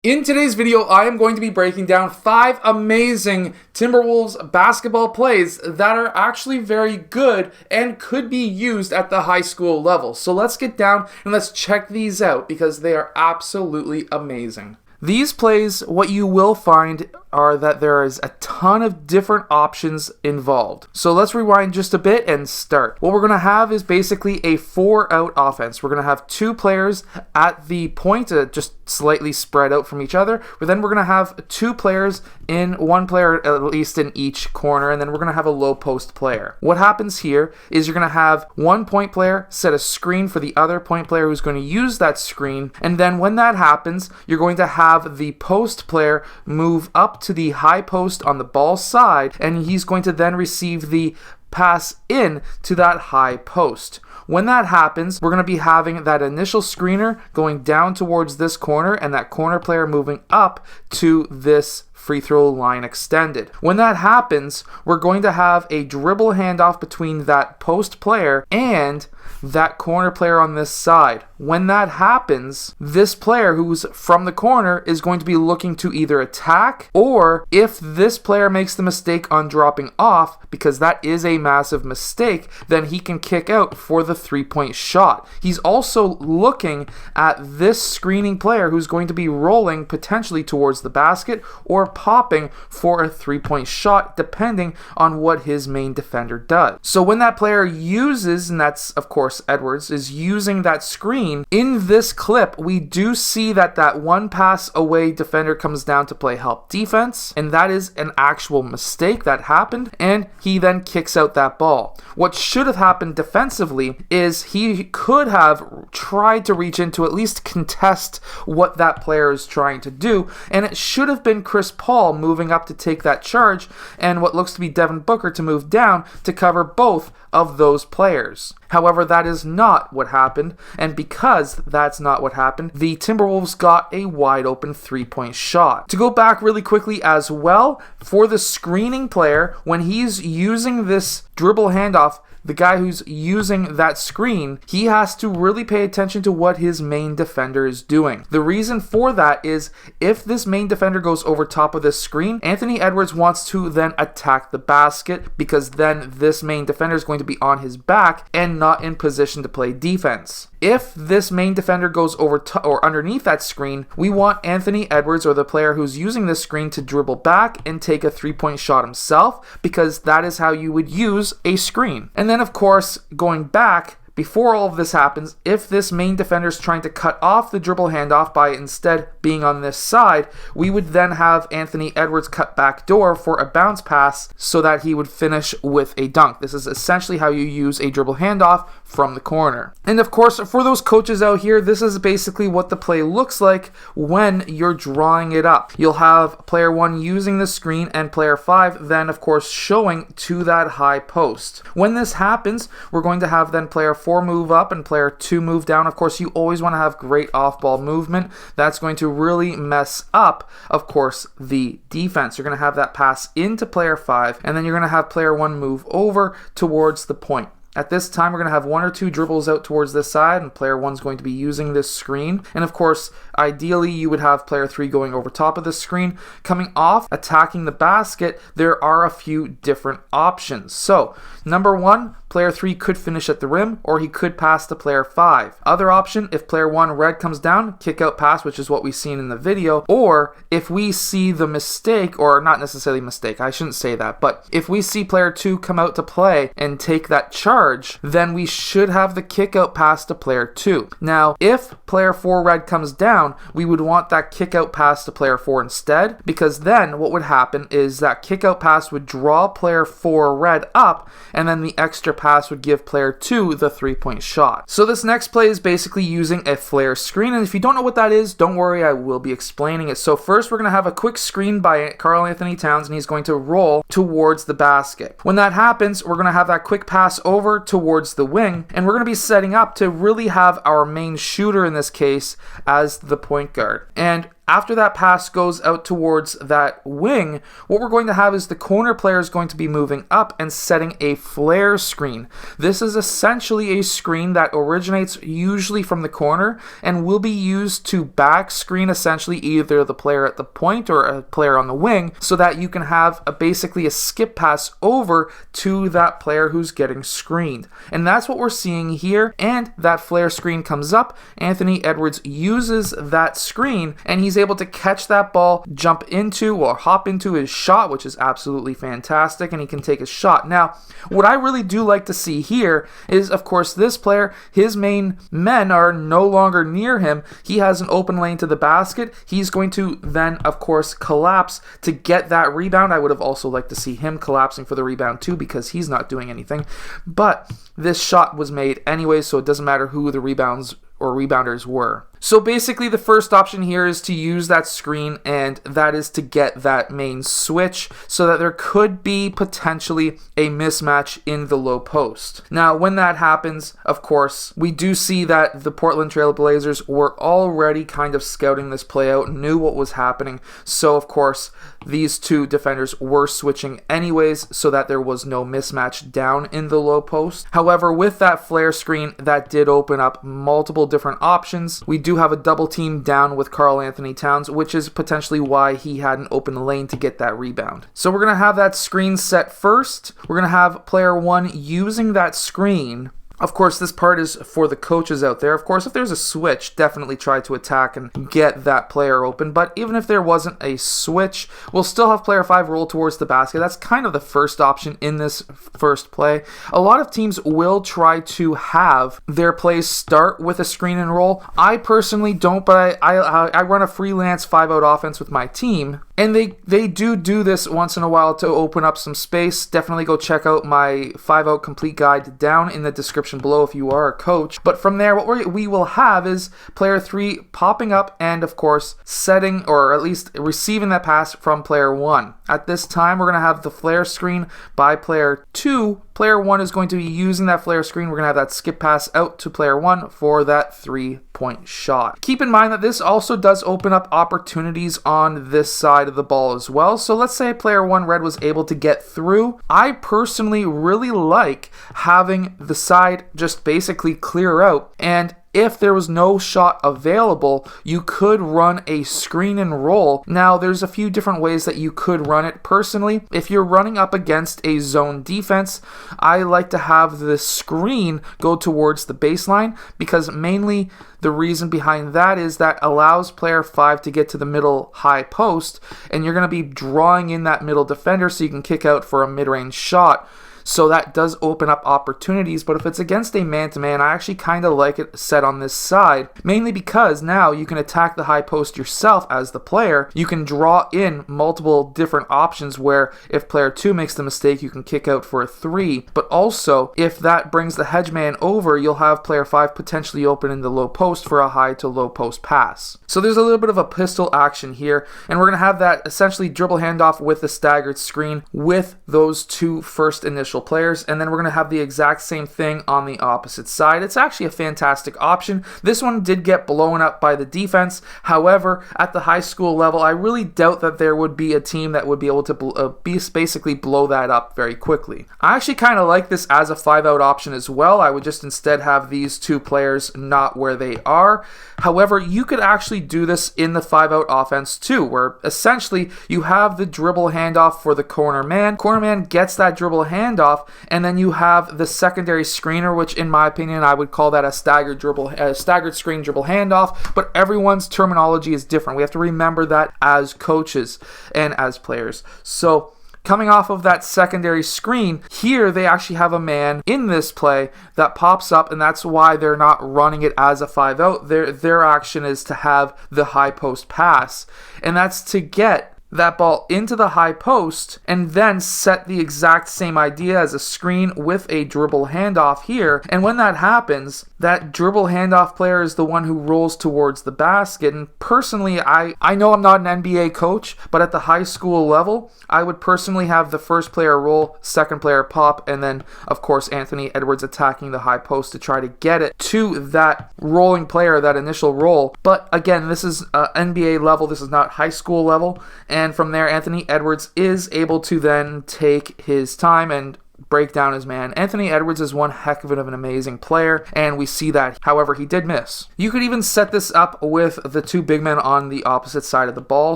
In today's video, I am going to be breaking down 5 amazing Timberwolves basketball plays that are actually very good and could be used at the high school level. So let's get down and let's check these out because they are absolutely amazing. These plays, what you will find are that there is a ton of different options involved. So let's rewind just a bit and start. What we're going to have is basically a 4-out offense. We're going to have 2 players at the point, just slightly spread out from each other. But then we're going to have 2 players in, 1 player at least in each corner, and then we're going to have a low post player. What happens here is you're going to have 1 point player set a screen for the other point player who's going to use that screen, and then when that happens, you're going to have the post player move up to the high post on the ball side, and he's going to then receive the pass in to that high post. When that happens, we're going to be having that initial screener going down towards this corner and that corner player moving up to this free throw line extended. When that happens, we're going to have a dribble handoff between that post player and that corner player on this side. When that happens, this player who's from the corner is going to be looking to either attack, or if this player makes the mistake on dropping off, because that is a massive mistake, then he can kick out for the 3-point shot. He's also looking at this screening player who's going to be rolling potentially towards the basket or popping for a 3-point shot, depending on what his main defender does. So when that player uses, and that's of course Edwards, is using that screen, in this clip we do see that 1 pass away defender comes down to play help defense, and that is an actual mistake that happened, and he then kicks out that ball. What should have happened defensively is he could have tried to reach in to at least contest what that player is trying to do, and it should have been Chris Paul moving up to take that charge and what looks to be Devin Booker to move down to cover both of those players. However, that is not what happened, and because that's not what happened, the Timberwolves got a wide open 3-point shot. To go back really quickly as well, for the screening player, when he's using this dribble handoff, the guy who's using that screen, he has to really pay attention to what his main defender is doing. The reason for that is if this main defender goes over top of this screen, Anthony Edwards wants to then attack the basket, because then this main defender is going to be on his back and not in position to play defense. If this main defender goes over or underneath that screen, we want Anthony Edwards, or the player who's using this screen, to dribble back and take a 3-point shot himself, because that is how you would use a screen. And then of course, going back, before all of this happens, if this main defender is trying to cut off the dribble handoff by instead being on this side, we would then have Anthony Edwards cut back door for a bounce pass so that he would finish with a dunk. This is essentially how you use a dribble handoff from the corner. And of course, for those coaches out here, this is basically what the play looks like when you're drawing it up. You'll have player 1 using the screen and player 5 then of course showing to that high post. When this happens, we're going to have then player 4 move up and player 2 move down. Of course, you always want to have great off-ball movement. That's going to really mess up, of course, the defense. You're going to have that pass into player 5, and then you're going to have player 1 move over towards the point. At this time, we're going to have 1 or 2 dribbles out towards this side, and player 1 is going to be using this screen. And of course, ideally, you would have player 3 going over top of the screen. Coming off, attacking the basket, there are a few different options. So, number 1, player 3 could finish at the rim, or he could pass to player 5. Other option, if player 1 red comes down, kick out pass, which is what we've seen in the video, or if we see the mistake, or not necessarily mistake, I shouldn't say that, but if we see player 2 come out to play and take that charge, then we should have the kick out pass to player 2. Now, if player 4 red comes down, we would want that kick out pass to player 4 instead, because then what would happen is that kick out pass would draw player 4 red up, and then the extra pass would give player 2 the 3-point shot. So this next play is basically using a flare screen, and if you don't know what that is, don't worry, I will be explaining it. So first we're going to have a quick screen by Karl Anthony Towns, and he's going to roll towards the basket. When that happens, we're going to have that quick pass over towards the wing, and we're going to be setting up to really have our main shooter in this case as the point guard. And after that pass goes out towards that wing, what we're going to have is the corner player is going to be moving up and setting a flare screen. This is essentially a screen that originates usually from the corner and will be used to back screen essentially either the player at the point or a player on the wing, so that you can have basically a skip pass over to that player who's getting screened. And that's what we're seeing here, and that flare screen comes up. Anthony Edwards uses that screen and he's able to catch that ball, jump into or hop into his shot, which is absolutely fantastic, and he can take a shot. Now, what I really do like to see here is, of course, this player, his main men are no longer near him. He has an open lane to the basket. He's going to then, of course, collapse to get that rebound. I would have also liked to see him collapsing for the rebound too, because he's not doing anything. But this shot was made anyway, so it doesn't matter who the rebounds or rebounders were. So basically the first option here is to use that screen, and that is to get that main switch so that there could be potentially a mismatch in the low post. Now when that happens, of course, we do see that the Portland Trail Blazers were already kind of scouting this play out, knew what was happening, so of course these two defenders were switching anyways so that there was no mismatch down in the low post. However, with that flare screen, that did open up multiple different options. We do have a double team down with Karl Anthony Towns, which is potentially why he had an open lane to get that rebound. So we're going to have that screen set first. We're going to have player one using that screen. Of course, this part is for the coaches out there. Of course, if there's a switch, definitely try to attack and get that player open. But even if there wasn't a switch, we'll still have player 5 roll towards the basket. That's kind of the first option in this first play. A lot of teams will try to have their plays start with a screen and roll. I personally don't, but I run a freelance 5-out offense with my team. And they do this once in a while to open up some space. Definitely go check out my 5-out complete guide down in the description below if you are a coach. But from there, what we will have is player 3 popping up and, of course, setting or at least receiving that pass from player 1. At this time, we're going to have the flare screen by player 2. Player 1 is going to be using that flare screen. We're going to have that skip pass out to player 1 for that 3-point shot. Keep in mind that this also does open up opportunities on this side of the ball as well. So let's say player 1 red was able to get through. I personally really like having the side just basically clear out, and if there was no shot available, you could run a screen and roll. Now, there's a few different ways that you could run it. Personally, if you're running up against a zone defense, I like to have the screen go towards the baseline, because mainly the reason behind that is that allows player 5 to get to the middle high post, and you're going to be drawing in that middle defender so you can kick out for a mid-range shot. So that does open up opportunities, but if it's against a man-to-man, I actually kind of like it set on this side, mainly because now you can attack the high post yourself as the player. You can draw in multiple different options where if player 2 makes the mistake, you can kick out for a 3, but also if that brings the hedge man over, you'll have player 5 potentially open in the low post for a high to low post pass. So there's a little bit of a pistol action here, and we're going to have that essentially dribble handoff with the staggered screen with those two first initial players, and then we're going to have the exact same thing on the opposite side. It's actually a fantastic option. This one did get blown up by the defense. However, at the high school level, I really doubt that there would be a team that would be able to basically blow that up very quickly. I actually kind of like this as a 5-out option as well. I would just instead have these two players not where they are. However, you could actually do this in the 5-out offense too, where essentially you have the dribble handoff for the corner man. Corner man gets that dribble handoff, and then you have the secondary screener, which in my opinion I would call that a staggered screen dribble handoff, but everyone's terminology is different. We have to remember that as coaches and as players. So coming off of that secondary screen, here they actually have a man in this play that pops up, and that's why they're not running it as a 5-out. Their action is to have the high post pass, and that's to get that ball into the high post and then set the exact same idea as a screen with a dribble handoff here. And when that happens, that dribble handoff player is the one who rolls towards the basket. And personally, I know I'm not an NBA coach, but at the high school level, I would personally have the first player roll, second player pop, and then, of course, Anthony Edwards attacking the high post to try to get it to that rolling player, that initial roll. But again, this is NBA level. This is not high school level. And from there, Anthony Edwards is able to then take his time and break down his man. Anthony Edwards is one heck of an amazing player, and we see that. However, he did miss. You could even set this up with the two big men on the opposite side of the ball,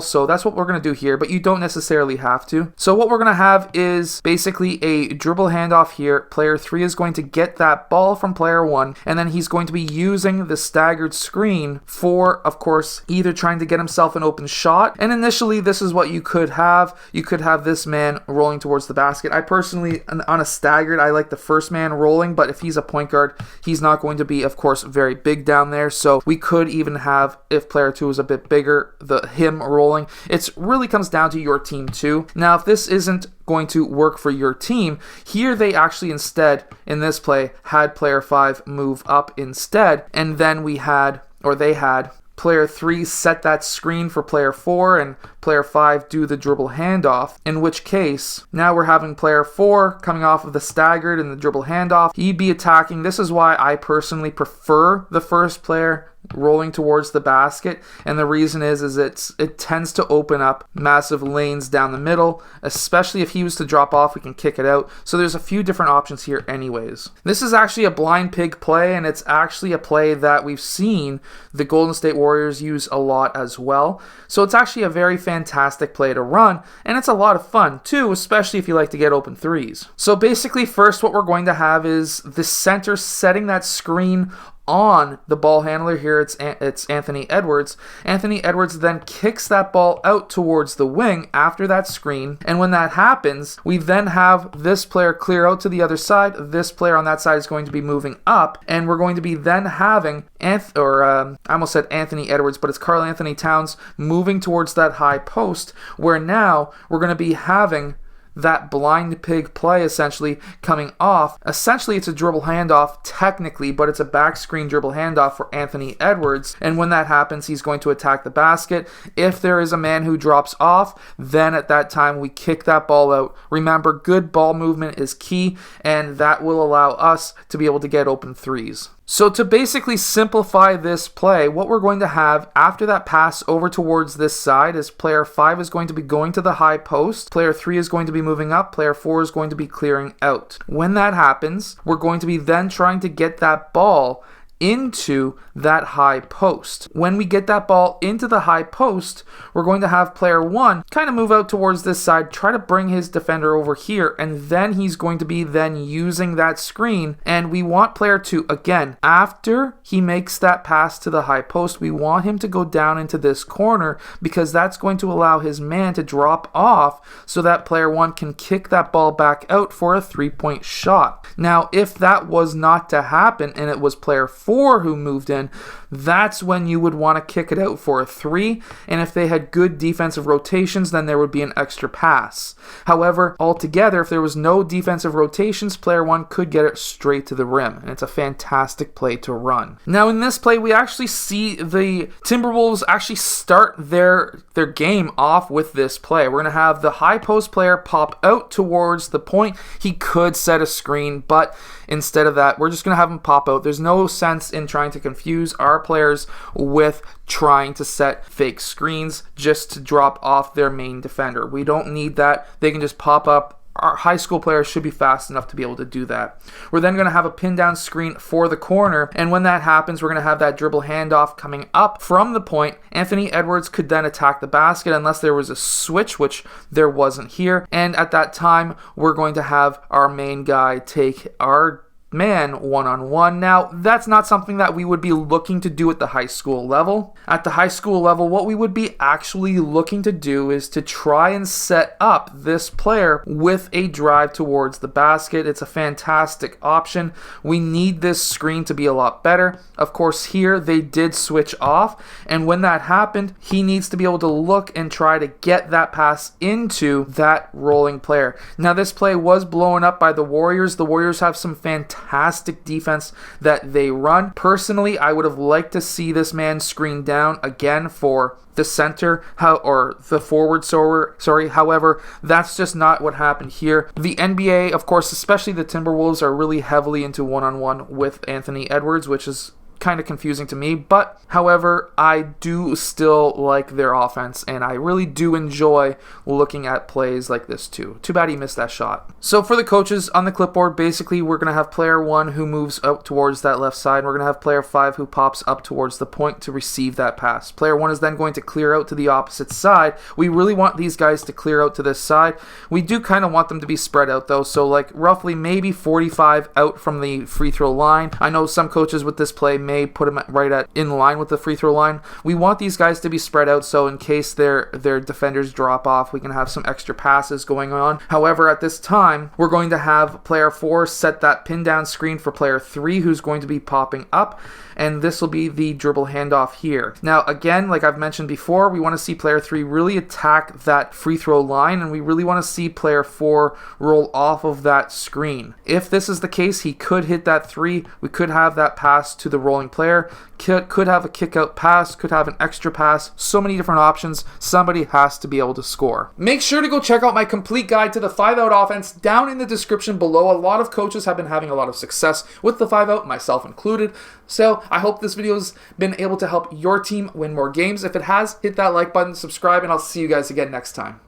so that's what we're going to do here, but you don't necessarily have to. So what we're going to have is basically a dribble handoff here. Player 3 is going to get that ball from player 1, and then he's going to be using the staggered screen for, of course, either trying to get himself an open shot, and initially this is what you could have. You could have this man rolling towards the basket. I personally, on a staggered, I like the first man rolling, but if he's a point guard, he's not going to be, of course, very big down there. So we could even have, if player 2 is a bit bigger, him rolling. It really comes down to your team too. Now, if this isn't going to work for your team, here they actually instead, in this play, had player 5 move up instead, and then they had player 3 set that screen for player 4 and player 5 do the dribble handoff, in which case now we're having player 4 coming off of the staggered and the dribble handoff. He'd be attacking. This is why I personally prefer the first player rolling towards the basket, and the reason is it tends to open up massive lanes down the middle, especially if he was to drop off, we can kick it out. So there's a few different options here anyways. This is actually a blind pig play, and it's actually a play that we've seen the Golden State Warriors use a lot as well. So it's actually a very fantastic play to run, and it's a lot of fun too, especially if you like to get open threes. So basically, first what we're going to have is the center setting that screen on the ball handler. Here it's Anthony Edwards. Anthony Edwards then kicks that ball out towards the wing after that screen, and when that happens, we then have this player clear out to the other side. This player on that side is going to be moving up, and we're going to be then having I almost said Anthony Edwards, but it's Karl Anthony Towns moving towards that high post, where now we're going to be having that blind pig play essentially coming off. Essentially, it's a dribble handoff technically, but it's a back screen dribble handoff for Anthony Edwards. And when that happens, he's going to attack the basket. If there is a man who drops off, then at that time we kick that ball out. Remember, good ball movement is key, and that will allow us to be able to get open threes. So to basically simplify this play, what we're going to have after that pass over towards this side is player 5 is going to be going to the high post, player 3 is going to be moving up, player 4 is going to be clearing out. When that happens, we're going to be then trying to get that ball into that high post. When we get that ball into the high post, we're going to have player 1 kind of move out towards this side, try to bring his defender over here, and then he's going to be then using that screen. And we want player 2, again, after he makes that pass to the high post, we want him to go down into this corner, because that's going to allow his man to drop off so that player 1 can kick that ball back out for a 3-point shot. Now, if that was not to happen and it was player 4 who moved in, that's when you would want to kick it out for a 3, and if they had good defensive rotations, then there would be an extra pass. However, altogether, if there was no defensive rotations, player 1 could get it straight to the rim, and it's a fantastic play to run. Now in this play, we actually see the Timberwolves actually start their game off with this play. We're going to have the high post player pop out towards the point. He could set a screen, but instead of that, we're just going to have him pop out. There's no sense in trying to confuse our players with trying to set fake screens just to drop off their main defender. We don't need that. They can just pop up. Our high school players should be fast enough to be able to do that. We're then going to have a pin down screen for the corner, and when that happens, we're going to have that dribble handoff coming up from the point. Anthony Edwards could then attack the basket unless there was a switch, which there wasn't here, and at that time, we're going to have our main guy take our man one-on-one. Now, that's not something that we would be looking to do at the high school level. At the high school level, what we would be actually looking to do is to try and set up this player with a drive towards the basket. It's a fantastic option. We need this screen to be a lot better. Of course, here they did switch off, and when that happened, he needs to be able to look and try to get that pass into that rolling player. Now, this play was blown up by the Warriors. The Warriors have some fantastic defense that they run. Personally, I would have liked to see this man screen down again for the center, or the forward, sorry. However, that's just not what happened here. The NBA, of course, especially the Timberwolves, are really heavily into one-on-one with Anthony Edwards, which is kind of confusing to me, but however, I do still like their offense, and I really do enjoy looking at plays like this too. Too bad he missed that shot. So for the coaches on the clipboard, basically we're going to have player 1 who moves up towards that left side. We're going to have player 5 who pops up towards the point to receive that pass. Player 1 is then going to clear out to the opposite side. We really want these guys to clear out to this side. We do kind of want them to be spread out though, so like roughly maybe 45 out from the free throw line. I know some coaches with this play may put them right in line with the free throw line. We want these guys to be spread out, so in case their defenders drop off, we can have some extra passes going on. However, at this time, we're going to have player 4 set that pin down screen for player 3, who's going to be popping up, and this will be the dribble handoff here. Now, again, like I've mentioned before, we want to see player 3 really attack that free throw line, and we really want to see player 4 roll off of that screen. If this is the case, he could hit that 3. We could have that pass to the rolling player, could have a kick out pass, could have an extra pass. So many different options. Somebody has to be able to score. Make sure to go check out my complete guide to the 5-out offense down in the description below. A lot of coaches have been having a lot of success with the 5-out, myself included. So I hope this video has been able to help your team win more games. If it has, hit that like button, subscribe, and I'll see you guys again next time.